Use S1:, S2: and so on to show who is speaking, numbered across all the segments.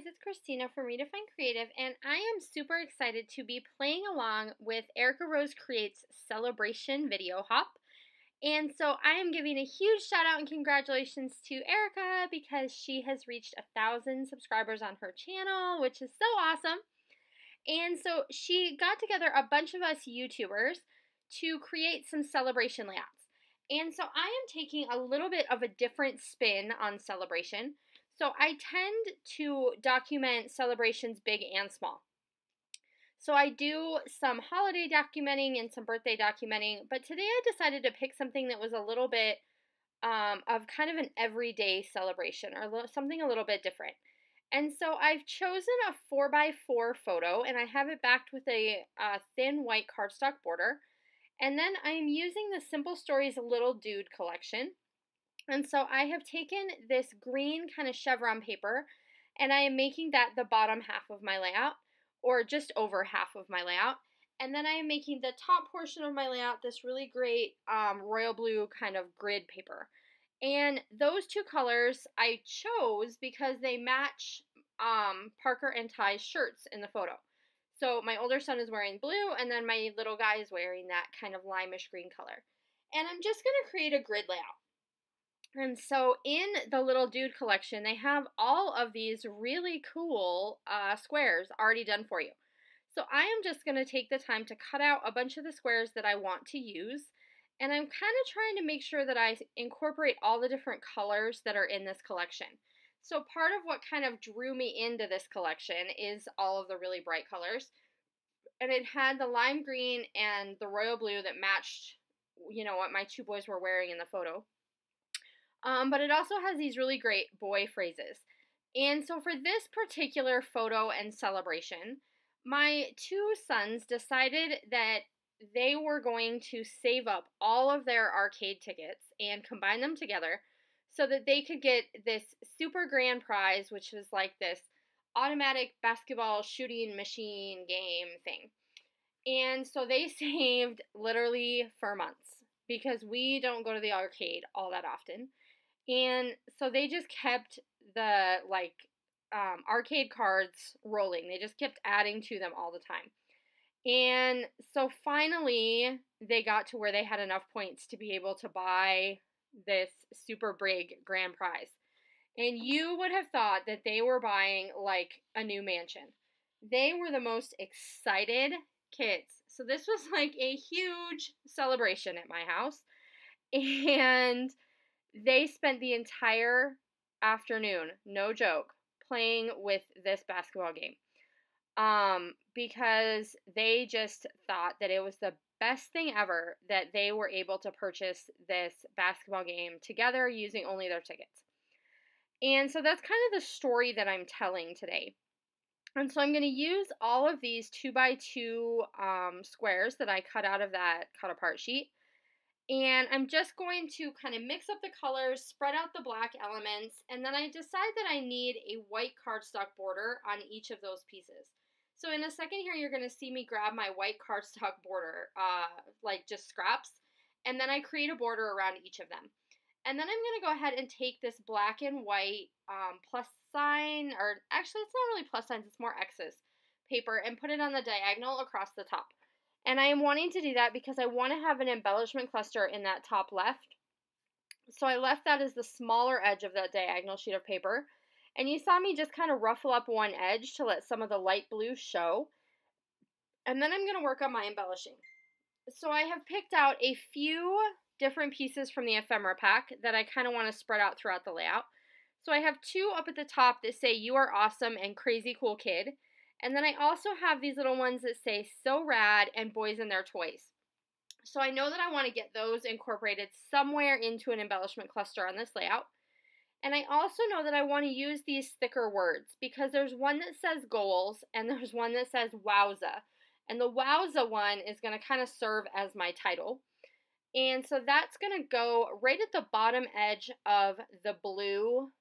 S1: it's Khristina from Redefine Creative, and I am super excited to be playing along with EricaRoseCreates celebration video hop. And so I am giving a huge shout out and congratulations to Erica because she has reached 1,000 subscribers on her channel, which is so awesome. And so she got together a bunch of us YouTubers to create some celebration layouts. And so I am taking a little bit of a different spin on celebration. So I tend to document celebrations big and small. So I do some holiday documenting and some birthday documenting, but today I decided to pick something that was a little bit of kind of an everyday celebration or something a little bit different. And so I've chosen a 4x4 photo, and I have it backed with a thin white cardstock border. And then I'm using the Simple Stories Little Dude collection. And so I have taken this green kind of chevron paper, and I am making that the bottom half of my layout, or just over half of my layout. And then I am making the top portion of my layout this really great royal blue kind of grid paper. And those two colors I chose because they match Parker and Ty's shirts in the photo. So my older son is wearing blue, and then my little guy is wearing that kind of limeish green color. And I'm just going to create a grid layout. And so in the Little Dude collection, they have all of these really cool squares already done for you. So I am just going to take the time to cut out a bunch of the squares that I want to use. And I'm kind of trying to make sure that I incorporate all the different colors that are in this collection. So part of what kind of drew me into this collection is all of the really bright colors. And it had the lime green and the royal blue that matched, you know, what my two boys were wearing in the photo. But it also has these really great boy phrases. And so for this particular photo and celebration, my two sons decided that they were going to save up all of their arcade tickets and combine them together so that they could get this super grand prize, which was like this automatic basketball shooting machine game thing. And so they saved literally for months because we don't go to the arcade all that often. And so they just kept the arcade cards rolling. They just kept adding to them all the time. And so finally they got to where they had enough points to be able to buy this super big grand prize. And you would have thought that they were buying like a new mansion. They were the most excited kids. So this was like a huge celebration at my house. And they spent the entire afternoon, no joke, playing with this basketball game. Because they just thought that it was the best thing ever that they were able to purchase this basketball game together using only their tickets. And so that's kind of the story that I'm telling today. And so I'm going to use all of these 2x2 squares that I cut out of that cut apart sheet. And I'm just going to kind of mix up the colors, spread out the black elements, and then I decide that I need a white cardstock border on each of those pieces. So in a second here, you're going to see me grab my white cardstock border, like just scraps, and then I create a border around each of them. And then I'm going to go ahead and take this black and white plus sign, or actually it's not really plus signs, it's more X's, paper, and put it on the diagonal across the top. And I am wanting to do that because I want to have an embellishment cluster in that top left. So I left that as the smaller edge of that diagonal sheet of paper. And you saw me just kind of ruffle up one edge to let some of the light blue show. And then I'm going to work on my embellishing. So I have picked out a few different pieces from the ephemera pack that I kind of want to spread out throughout the layout. So I have two up at the top that say, "You are awesome" and "Crazy Cool Kid." And then I also have these little ones that say "So Rad" and "Boys and Their Toys." So I know that I want to get those incorporated somewhere into an embellishment cluster on this layout. And I also know that I want to use these thicker words because there's one that says goals and there's one that says Wowza. And the Wowza one is going to kind of serve as my title. And so that's going to go right at the bottom edge of the blue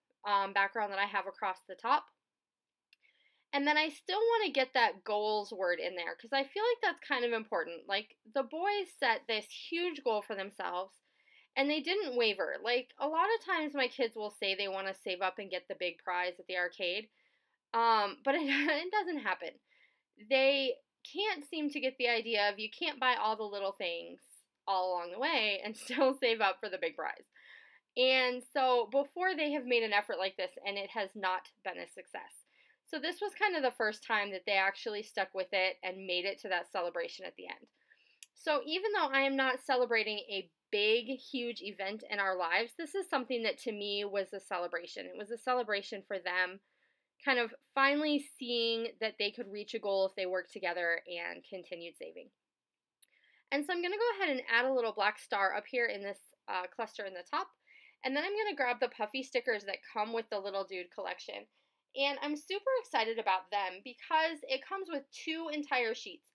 S1: background that I have across the top. And then I still want to get that goals word in there because I feel like that's kind of important. Like, the boys set this huge goal for themselves and they didn't waver. Like, a lot of times my kids will say they want to save up and get the big prize at the arcade. But it doesn't happen. They can't seem to get the idea of you can't buy all the little things all along the way and still save up for the big prize. And so before they have made an effort like this, and it has not been a success. So this was kind of the first time that they actually stuck with it and made it to that celebration at the end. So even though I am not celebrating a big, huge event in our lives, this is something that to me was a celebration. It was a celebration for them, kind of finally seeing that they could reach a goal if they worked together and continued saving. And so I'm going to go ahead and add a little black star up here in this cluster in the top. And then I'm going to grab the puffy stickers that come with the Little Dude collection. And I'm super excited about them because it comes with 2 entire sheets.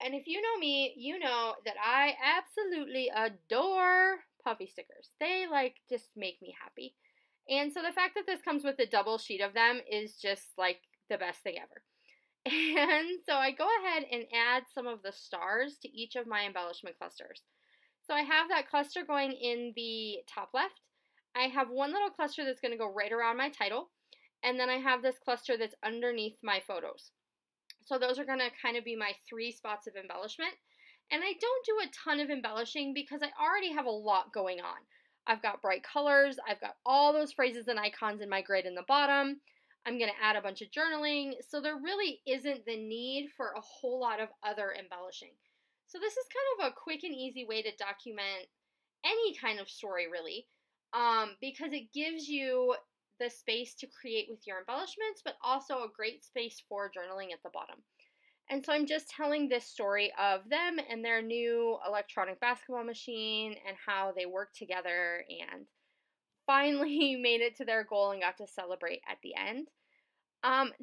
S1: And if you know me, you know that I absolutely adore puffy stickers. They just make me happy. And so the fact that this comes with a double sheet of them is just like the best thing ever. And so I go ahead and add some of the stars to each of my embellishment clusters. So I have that cluster going in the top left. I have one little cluster that's going to go right around my title. And then I have this cluster that's underneath my photos. So those are going to kind of be my 3 spots of embellishment. And I don't do a ton of embellishing because I already have a lot going on. I've got bright colors. I've got all those phrases and icons in my grid in the bottom. I'm going to add a bunch of journaling. So there really isn't the need for a whole lot of other embellishing. So this is kind of a quick and easy way to document any kind of story, really, because it gives you the space to create with your embellishments, but also a great space for journaling at the bottom. And so I'm just telling this story of them and their new electronic basketball machine and how they worked together and finally made it to their goal and got to celebrate at the end.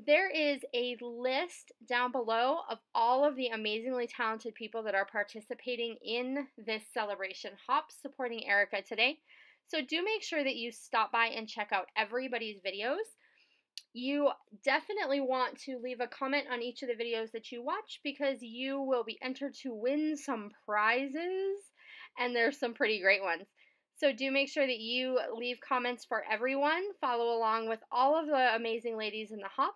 S1: There is a list down below of all of the amazingly talented people that are participating in this celebration hop supporting Erica today. So do make sure that you stop by and check out everybody's videos. You definitely want to leave a comment on each of the videos that you watch because you will be entered to win some prizes, and there's some pretty great ones. So do make sure that you leave comments for everyone, follow along with all of the amazing ladies in the hop,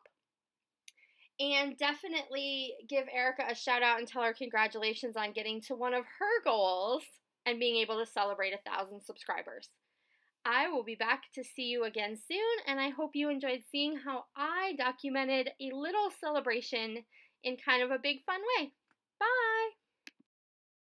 S1: and definitely give Erica a shout out and tell her congratulations on getting to one of her goals and being able to celebrate 1,000 subscribers. I will be back to see you again soon, and I hope you enjoyed seeing how I documented a little celebration in kind of a big fun way. Bye!